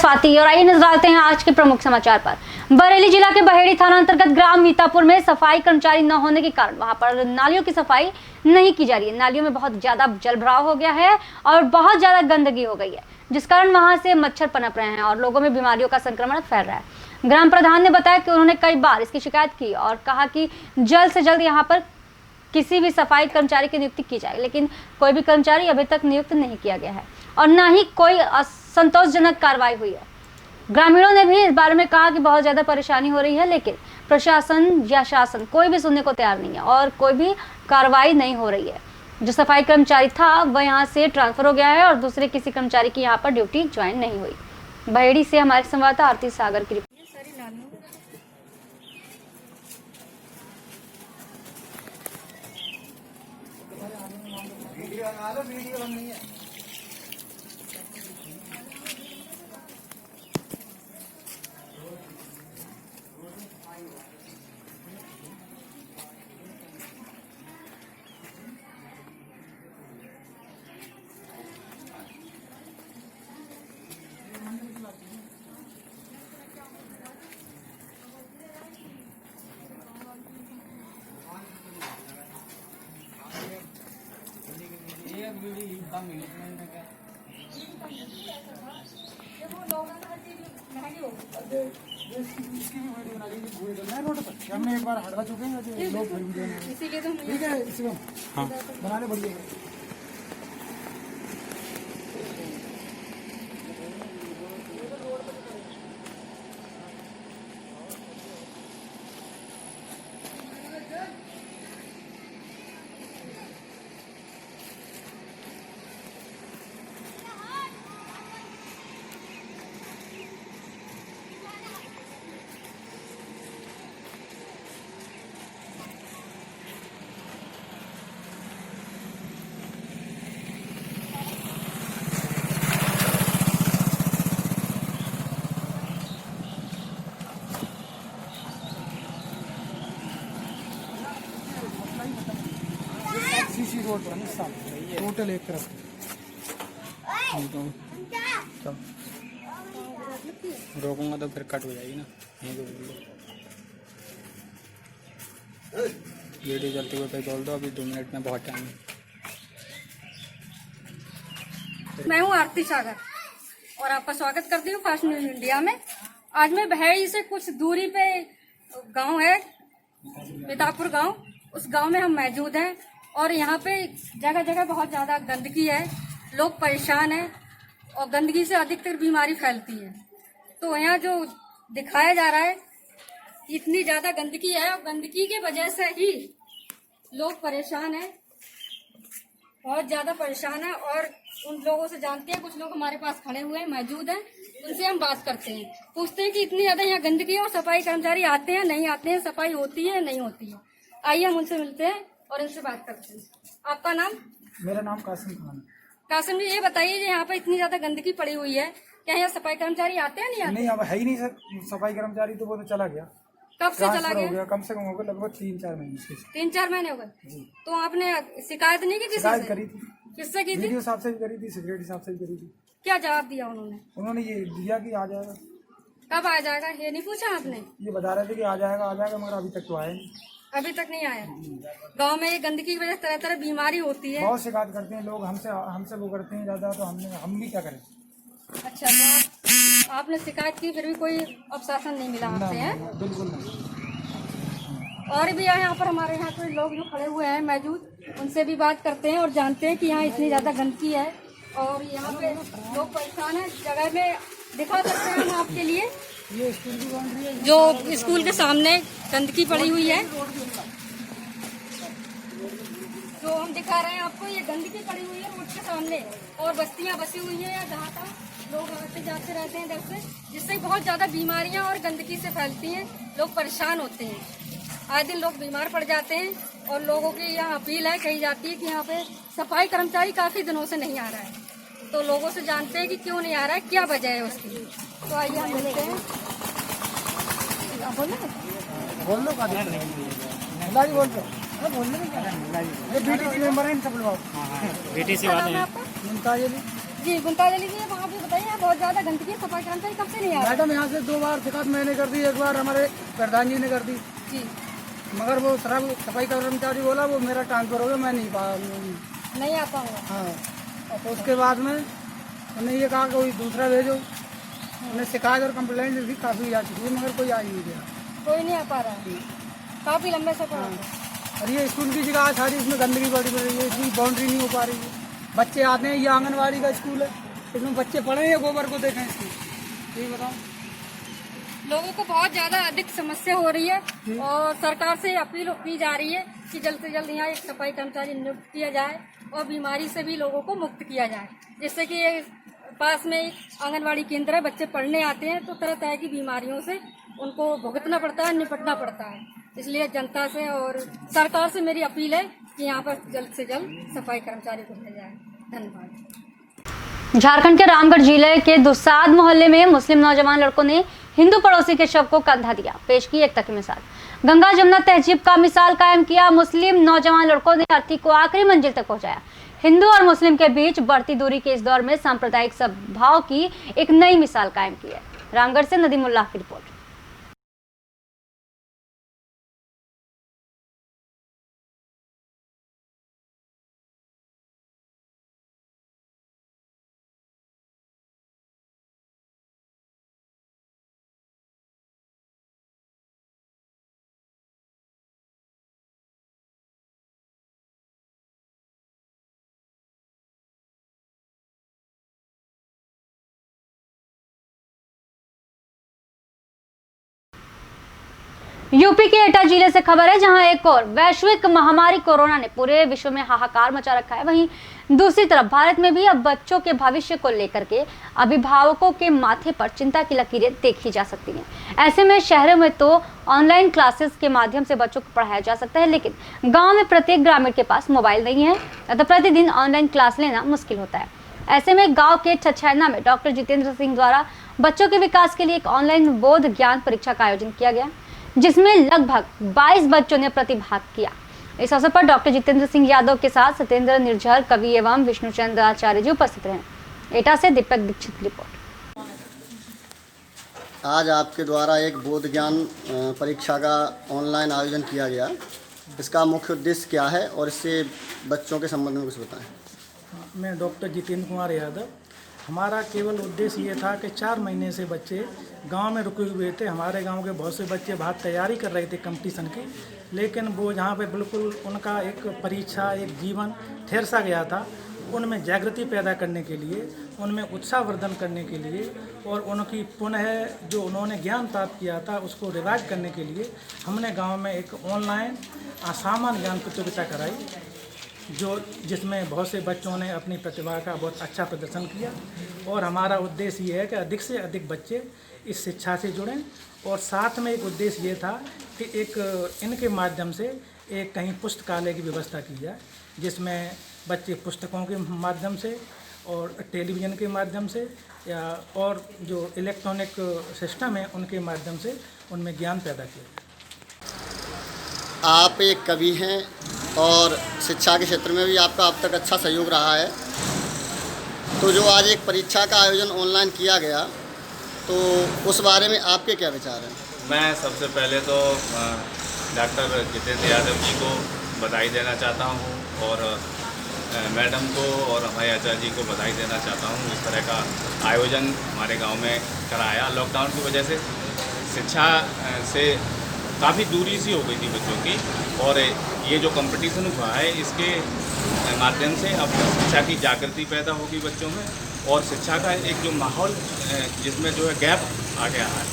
स्वाति और आइए नजर डालते हैं आज के प्रमुख समाचार पर। बरेली जिला के बहेड़ी थाना अंतर्गत ग्राम मीतापुर में सफाई कर्मचारी न होने के कारण वहां पर नालियों की सफाई नहीं की जा रही है। नालियों में बहुत ज्यादा जलभराव हो गया है और बहुत ज्यादा गंदगी हो गई है, जिस कारण वहां से मच्छर पनप रहे हैं और लोगों में बीमारियों का संक्रमण फैल रहा है। ग्राम प्रधान ने बताया कि उन्होंने कई बार इसकी शिकायत की और कहा कि जल्द से जल्द यहाँ पर किसी भी सफाई कर्मचारी की नियुक्ति की जाए, लेकिन कोई भी कर्मचारी अभी तक नियुक्त नहीं किया गया है और न ही कोई संतोषजनक कार्रवाई हुई है। ग्रामीणों ने भी इस बारे में कहा कि बहुत ज्यादा परेशानी हो रही है, लेकिन प्रशासन या शासन कोई भी सुनने को तैयार नहीं है और कोई भी कार्रवाई नहीं हो रही है। जो सफाई कर्मचारी था वह यहाँ से ट्रांसफर हो गया है और दूसरे किसी कर्मचारी की यहाँ पर ड्यूटी ज्वाइन नहीं हुई। बहेड़ी से हमारे संवाददाता आरती सागर की रिपोर्ट। वीडियो बननी है। हमने एक बार हटवा चुके हैं लोग, इसीलिए तो ठीक है, इसको बनाने बढ़िया। सीसी रोड पर टोटल एक तरफ रोकूंगा तो फिर कट हो जाएगी ना। वीडियो चलते हुए पे बोल दो, अभी 2 मिनट में बहुत टाइम है। मैं हूँ आरती सागर और आपका स्वागत करती हूँ फास्ट न्यूज इंडिया में। आज मैं बहेड़ी से कुछ दूरी पे गांव है मीतापुर गांव, उस गांव में हम मौजूद हैं और यहाँ पे जगह जगह बहुत ज्यादा गंदगी है, लोग परेशान हैं और गंदगी से अधिकतर बीमारी फैलती है। तो यहाँ जो दिखाया जा रहा है इतनी ज्यादा गंदगी है और गंदगी की वजह से ही लोग परेशान हैं, बहुत ज्यादा परेशान है। और उन लोगों से जानते हैं, कुछ लोग हमारे पास खड़े हुए हैं, मौजूद हैं, उनसे हम बात करते हैं, पूछते हैं कि इतनी ज्यादा यहाँ गंदगी है और सफाई कर्मचारी आते हैं नहीं आते हैं, सफाई होती है नहीं होती है। आइए हम उनसे मिलते हैं और इनसे बात करते हैं। आपका नाम? मेरा नाम कासिम खान। कासिम जी, ये बताइए यहाँ पर इतनी ज्यादा गंदगी पड़ी हुई है, क्या यहाँ सफाई कर्मचारी आते हैं नहीं आते? नहीं, अब है ही नहीं सर सफाई कर्मचारी, तो वो तो चला गया। कब से चला गया? कम से कम हो गया लगभग 3-4 महीने। 3-4 महीने हो गए। तो आपने शिकायत नहीं की? शिकायत करी थी। किससे की थी? वीडियो साहब से भी करी थी, सिक्योरिटी साहब से भी करी थी। क्या जवाब दिया उन्होंने? उन्होंने ये दिया कि आ जाएगा। कब आ जाएगा ये नहीं पूछा आपने? ये बता रहे थे कि आ जाएगा मगर अभी तक तो आया नहीं। अभी तक नहीं आया। गांव में ये गंदगी की वजह से तरह तरह बीमारी होती है। बहुत शिकायत करते हैं लोग, हमसे वो करते हैं ज्यादा, तो हम भी क्या करें। अच्छा, तो आपने शिकायत की फिर भी कोई अपशासन नहीं मिला आपसे? है बिल्कुल नहीं। और भी यहाँ पर हमारे यहाँ कोई लोग जो खड़े हुए हैं मौजूद, उनसे भी बात करते हैं और जानते हैं कि यहाँ इतनी ज्यादा गंदगी है और यहाँ पे लोग परेशान है। जगह में दिखा सकते हैं हम आपके लिए, ये स्कूल की बाउंड्री है, जो स्कूल के सामने गंदगी पड़ी हुई है, जो हम दिखा रहे हैं आपको, ये गंदगी पड़ी हुई है रोड के सामने और बस्तियां बसी हुई है या जहाँ तक लोग आते जाते रहते हैं इधर से, जिससे बहुत ज्यादा बीमारियां और गंदगी से फैलती हैं, लोग परेशान होते हैं। आए दिन लोग बीमार पड़ जाते हैं और लोगों की यहाँ अपील है, कही जाती है कि यहाँ पे सफाई कर्मचारी काफी दिनों से नहीं आ रहा है, तो लोगों से जानते हैं कि क्यों नहीं आ रहा है, क्या वजह है उसकी। तो आइए हम मिलते हैं। बोल लो BTC मेंबर है, इन सब लोग। BTC वाले हैं। आपका? जी गुमता ले लीजिए। वहाँ पे बताइए बहुत ज्यादा गंदगी, सफाई कर्मचारी कब से नहीं आ रहा? मैडम यहाँ से 2 बार शिकायत मैंने कर दी, एक बार हमारे प्रधान जी ने कर दी, जी मगर वो सफाई कर्मचारी बोला वो मेरा ट्रांसफर हो गया, मैं नहीं आ पाऊंगा। हाँ, तो उसके बाद में उन्हें ये कहा कि कोई दूसरा भेजो। उन्हें शिकायत और कंप्लेंट लिखी, काफ़ी आ चुकी है, मगर कोई आ ही नहीं गया। कोई नहीं आ पा रहा है, काफी लंबे से पड़ा। और ये स्कूल की जगह सारी इसमें गंदगी बड़ी पड़ रही है, इसकी बाउंड्री नहीं हो पा रही है। बच्चे आते हैं, ये आंगनबाड़ी का स्कूल है, इसमें बच्चे पढ़े या गोबर को देखें इसकी, ये बताओ। लोगों को बहुत ज्यादा अधिक समस्या हो रही है और सरकार से अपील की जा रही है कि जल्द से जल्द यहाँ एक सफाई कर्मचारी नियुक्त किया जाए और बीमारी से भी लोगों को मुक्त किया जाए। जिससे कि ये पास में एक आंगनबाड़ी केंद्र है, बच्चे पढ़ने आते हैं तो तरह तरह की बीमारियों से उनको भुगतना पड़ता है, निपटना पड़ता है। इसलिए जनता से और सरकार से मेरी अपील है कि यहाँ पर जल्द से जल्द सफाई कर्मचारी को भेजा जाए। धन्यवाद। झारखंड के रामगढ़ जिले के दुसाद मोहल्ले में मुस्लिम नौजवान लड़कों ने हिंदू पड़ोसी के शव को कंधा दिया। पेश की एक तक मिसाल, गंगा जमुना तहजीब का मिसाल कायम किया। मुस्लिम नौजवान लड़कों ने अर्थी को आखिरी मंजिल तक पहुंचाया। हिंदू और मुस्लिम के बीच बढ़ती दूरी के इस दौर में सांप्रदायिक सद्भाव की एक नई मिसाल कायम की है। रामगढ़ से नदीमुल्लाह की रिपोर्ट। यूपी के एटा जिले से खबर है, जहां एक और वैश्विक महामारी कोरोना ने पूरे विश्व में हाहाकार मचा रखा है। वहीं दूसरी तरफ भारत में भी अब बच्चों के भविष्य को लेकर के अभिभावकों के माथे पर चिंता की लकीरें देखी जा सकती हैं। ऐसे में शहरों में तो ऑनलाइन क्लासेस के माध्यम से बच्चों को पढ़ाया जा सकता है, लेकिन गाँव में प्रत्येक ग्रामीण के पास मोबाइल नहीं है, अतः प्रतिदिन ऑनलाइन क्लास लेना मुश्किल होता है। ऐसे में गाँव के छछैना में डॉक्टर जितेंद्र सिंह द्वारा बच्चों के विकास के लिए एक ऑनलाइन बोध ज्ञान परीक्षा का आयोजन किया गया, जिसमें लगभग 22 बच्चों ने प्रतिभाग किया। इस अवसर पर डॉक्टर जितेंद्र सिंह यादव के साथ सत्येंद्र निर्झर, कवि एवं विष्णुचंद्र आचार्य जी उपस्थित रहे। एटा से दीपक दीक्षित की रिपोर्ट। आज आपके द्वारा एक बोध ज्ञान परीक्षा का ऑनलाइन आयोजन किया गया। इसका मुख्य उद्देश्य क्या है और इससे बच्चों के संबंध में कुछ बताएं। मैं डॉक्टर जितेंद्र कुमार यादव। हमारा केवल उद्देश्य ये था कि 4 महीने से बच्चे गांव में रुके हुए थे। हमारे गांव के बहुत से बच्चे बाहर तैयारी कर रहे थे कंपटीशन की, लेकिन वो जहाँ पे बिल्कुल उनका एक परीक्षा, एक जीवन ठहर सा गया था। उनमें जागृति पैदा करने के लिए, उनमें उत्साहवर्धन करने के लिए और उनकी पुनः जो उन्होंने ज्ञान प्राप्त किया था उसको रिवाइव करने के लिए हमने गाँव में एक ऑनलाइन सामान्य ज्ञान प्रतियोगिता कराई, जिसमें बहुत से बच्चों ने अपनी प्रतिभा का बहुत अच्छा प्रदर्शन किया। और हमारा उद्देश्य ये है कि अधिक से अधिक बच्चे इस शिक्षा से जुड़ें। और साथ में एक उद्देश्य ये था कि एक इनके माध्यम से एक कहीं पुस्तकालय की व्यवस्था की जाए, जिसमें बच्चे पुस्तकों के माध्यम से और टेलीविज़न के माध्यम से या और जो इलेक्ट्रॉनिक सिस्टम है उनके माध्यम से उनमें ज्ञान पैदा किया जाए। आप एक कवि हैं और शिक्षा के क्षेत्र में भी आपका अब तक अच्छा सहयोग रहा है, तो जो आज एक परीक्षा का आयोजन ऑनलाइन किया गया, तो उस बारे में आपके क्या विचार हैं? मैं सबसे पहले तो डॉक्टर जितेंद्र यादव जी को बधाई देना चाहता हूं और मैडम को और हमारे आचार्य जी को बधाई देना चाहता हूं। इस तरह का आयोजन हमारे गांव में कराया। लॉकडाउन की वजह से शिक्षा से काफ़ी दूरी सी हो गई थी बच्चों की, और ये जो कंपटीशन हुआ है इसके माध्यम से अब शिक्षा की जागृति पैदा होगी बच्चों में, और शिक्षा का एक जो माहौल जिसमें जो है गैप आ गया है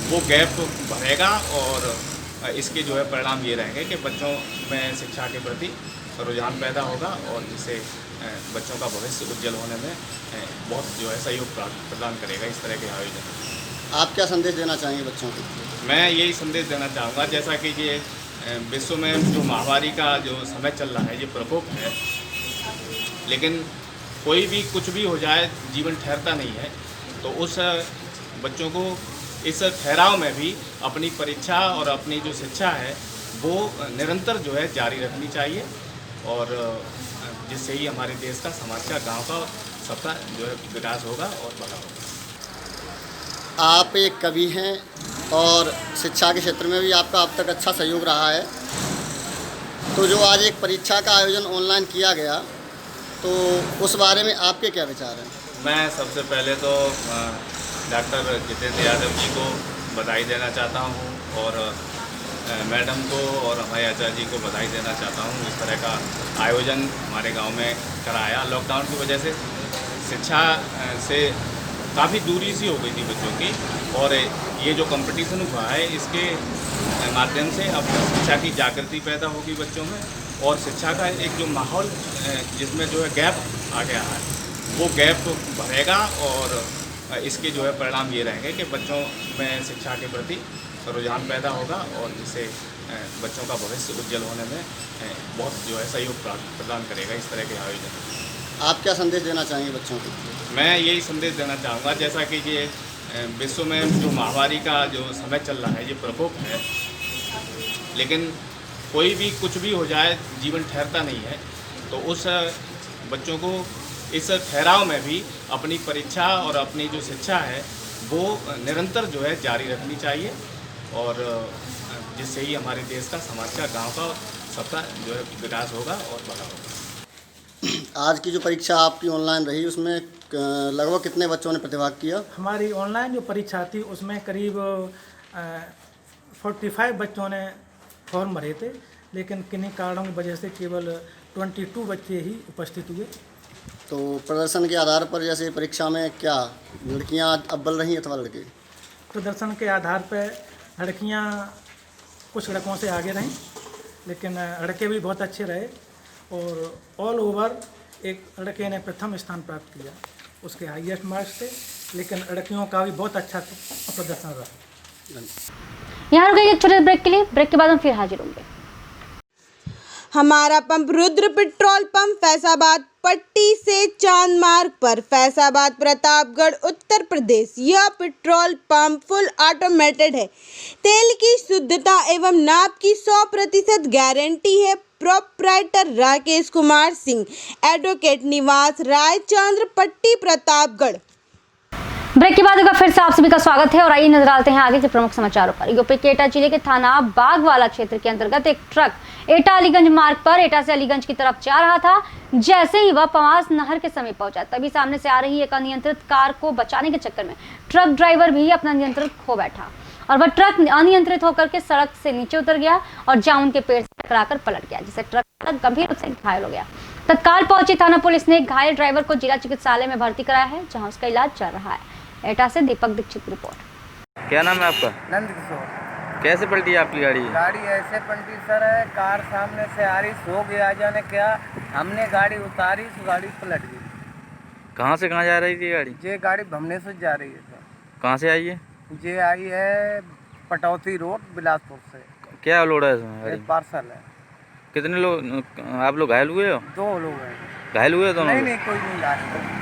वो गैप भरेगा, और इसके जो है परिणाम ये रहेंगे कि बच्चों में शिक्षा के प्रति रुझान पैदा होगा, और जिससे बच्चों का भविष्य उज्जवल होने में बहुत जो है सहयोग प्रदान करेगा इस तरह के आयोजन। आप क्या संदेश देना चाहेंगे बच्चों को? मैं यही संदेश देना चाहूँगा, जैसा कि ये विश्व में जो महामारी का जो समय चल रहा है, ये प्रकोप है, लेकिन कोई भी कुछ भी हो जाए जीवन ठहरता नहीं है। तो उस बच्चों को इस ठहराव में भी अपनी परीक्षा और अपनी जो शिक्षा है वो निरंतर जो है जारी रखनी चाहिए, और जिससे ही हमारे देश का, समाज का, गांव का, सबका जो है विकास होगा और बड़ा होगा। आप एक कवि हैं और शिक्षा के क्षेत्र में भी आपका अब तक अच्छा सहयोग रहा है। तो जो आज एक परीक्षा का आयोजन ऑनलाइन किया गया, तो उस बारे में आपके क्या विचार हैं? मैं सबसे पहले तो डॉक्टर जितेंद्र यादव जी को बधाई देना चाहता हूँ और मैडम को और हमारे आचार्य जी को बधाई देना चाहता हूँ। इस तरह का आयोजन हमारे गांव में कराया। लॉकडाउन की वजह से शिक्षा से काफ़ी दूरी सी हो गई थी बच्चों की, और ये जो कंपटीशन हुआ है इसके माध्यम से अब शिक्षा की जागृति पैदा होगी बच्चों में, और शिक्षा का एक जो माहौल जिसमें जो है गैप आ गया है वो गैप भरेगा, और इसके जो है परिणाम ये रहेंगे कि बच्चों में शिक्षा के प्रति रुझान पैदा होगा, और जिससे बच्चों का भविष्य उज्जवल होने में बहुत जो है सहयोग प्रदान करेगा इस तरह के आयोजन। आप क्या संदेश देना चाहेंगे बच्चों को? मैं यही संदेश देना चाहूँगा, जैसा कि ये विश्व में जो महामारी का जो समय चल रहा है, ये प्रकोप है, लेकिन कोई भी कुछ भी हो जाए जीवन ठहरता नहीं है। तो उस बच्चों को इस ठहराव में भी अपनी परीक्षा और अपनी जो शिक्षा है वो निरंतर जो है जारी रखनी चाहिए, और जिससे ही हमारे देश का, समाज का, गांव का, सबका जो है विकास होगा और बड़ा होगा। आज की जो परीक्षा आपकी ऑनलाइन रही, उसमें लगभग कितने बच्चों ने प्रतिभाग किया? हमारी ऑनलाइन जो परीक्षा थी उसमें करीब 45 बच्चों ने फॉर्म भरे थे, लेकिन किन्हीं कारणों की वजह से केवल 22 बच्चे ही उपस्थित हुए। तो प्रदर्शन के आधार पर जैसे परीक्षा में क्या लड़कियां अव्वल रहीं अथवा लड़के? प्रदर्शन के आधार पर लड़कियां कुछ लड़कों से आगे रहीं, लेकिन लड़के भी बहुत अच्छे रहे, और ऑल ओवर एक लड़के ने प्रथम स्थान प्राप्त किया, उसके हाईएस्ट मार्क्स थे, लेकिन लड़कियों का भी बहुत अच्छा प्रदर्शन रहा। यहाँ रुकेंगे एक छोटे ब्रेक के लिए। ब्रेक के बाद हम फिर हाजिर होंगे। हमारा pump Rudra petrol pump Faizabad पट्टी से चांद मार्ग पर, फैजाबाद प्रतापगढ़ उत्तर प्रदेश। यह पेट्रोल पंप फुल ऑटोमेटेड है। तेल की शुद्धता एवं नाप की 100% गारंटी है। प्रोप्राइटर राकेश कुमार सिंह, एडवोकेट निवास रायचंद्र, पट्टी प्रतापगढ़। ब्रेक के बाद फिर से आप सभी का स्वागत है और आइए नजर डालते हैं आगे के प्रमुख समाचारों पर। यूपी के एटा जिले के थाना बागवाला क्षेत्र के अंतर्गत एक ट्रक एटा अलीगंज मार्ग पर एटा से अलीगंज की तरफ जा रहा था। जैसे ही वह पवास नहर के समीप पहुंचा, तभी सामने से आ रही एक अनियंत्रित कार को बचाने के चक्कर में ट्रक ड्राइवर भी अपना नियंत्रण खो बैठा और वह ट्रक अनियंत्रित होकर के सड़क से नीचे उतर गया और जामुन के पेड़ से टकराकर पलट गया, जिससे ट्रक चालक गंभीर रूप से घायल हो गया। तत्काल पहुंची थाना पुलिस ने घायल ड्राइवर को जिला चिकित्सालय में भर्ती कराया है, जहां उसका इलाज चल रहा है। एटा से दीपक दीक्षित की रिपोर्ट। क्या नाम है आपका? नंद किशोर। कैसे पलटी आपकी गाड़ी? गाड़ी ऐसे पलटी सर है, कार सामने से आ रही, सो गया जाने क्या, हमने गाड़ी उतारी तो गाड़ी पलट गई। कहाँ से कहाँ जा रही थी गाड़ी? ये गाड़ी भमने से जा रही है सर। कहाँ से आई है? ये आई है पटौती रोड बिलासपुर से। क्या लोड है इसमें गाड़ी? पार्सल है। कितने लोग आप लोग घायल हुए हो? 2 लोग हैं। घायल हुए दोनों? नहीं कोई नहीं घायल।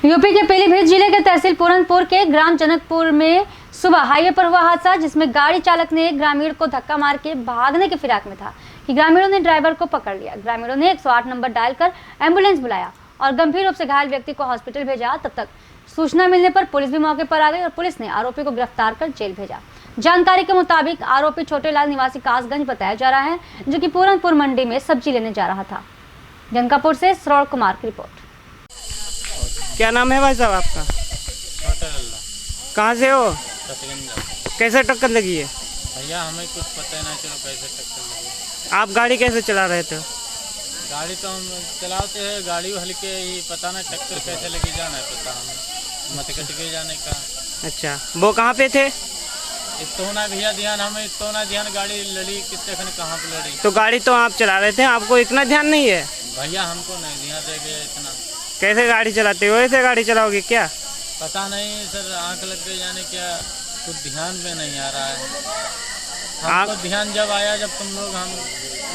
यूपी के पीलीभीत जिले के तहसील पूरनपुर के ग्राम जनकपुर में सुबह हाईवे पर हुआ हादसा, जिसमें गाड़ी चालक ने एक ग्रामीण को धक्का मार के भागने के फिराक में था कि ग्रामीणों ने ड्राइवर को पकड़ लिया। ग्रामीणों ने 108 नंबर डायल कर एम्बुलेंस बुलाया और गंभीर रूप से घायल व्यक्ति को हॉस्पिटल भेजा। तब तक सूचना मिलने पर पुलिस भी मौके पर आ गई और पुलिस ने आरोपी को गिरफ्तार कर जेल भेजा। जानकारी के मुताबिक आरोपी छोटेलाल निवासी कासगंज बताया जा रहा है, जो कि पूरनपुर मंडी में सब्जी लेने जा रहा था। जनकापुर से श्रवण कुमार की रिपोर्ट। क्या नाम है भाई साहब आपका? कहाँ से हो? कैसे टक्कर लगी है? भैया हमें कुछ पता नहीं चलो कैसे टक्कर लगी। आप गाड़ी कैसे चला रहे थे? गाड़ी तो हम चलाते हैं, गाड़ी हल्के ही, पता नहीं टक्कर कैसे लगी, जाना है पता हमें, मत कट के जाने का। अच्छा, वो कहाँ पे थे? इतना भैया ध्यान, हमें इतना ध्यान, गाड़ी लड़ी कितने खन कहाँ पे लड़ी। तो गाड़ी तो आप चला रहे थे, आपको इतना ध्यान नहीं है? भैया हमको नहीं ध्यान दे गया इतना। कैसे गाड़ी चलाते हो? ऐसे गाड़ी चलाओगे क्या? पता नहीं सर, आँख लग गई जाने क्या, कुछ ध्यान में नहीं आ रहा है। हमको ध्यान जब आया, जब तुम लोग हम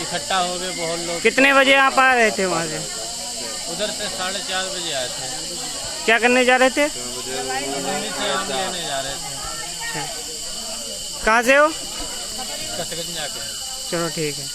इकट्ठा हो गए बहुत लोग। कितने बजे आप आ रहे थे वहाँ से? उधर से 4:30 बजे आए थे। क्या करने जा रहे थे? मंडी से आम लेने जा रहे थे। अच्छा, कहाँ से हो? कसगंज जाके। चलो ठीक है।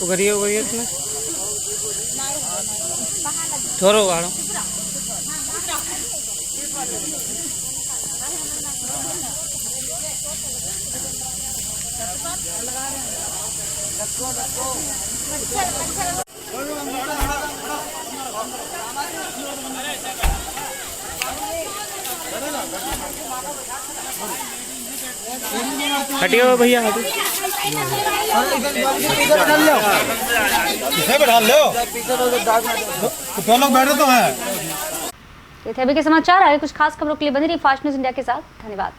उगरिए उगरिए तुम्हें थोड़ो गाड़ो हटियो भैया हटियो बैठा लो तो लोग बैठे तो हैं। ये थे अभी के समाचार। आगे कुछ खास खबरों के लिए बने रहिए फास्ट न्यूज इंडिया के साथ। धन्यवाद।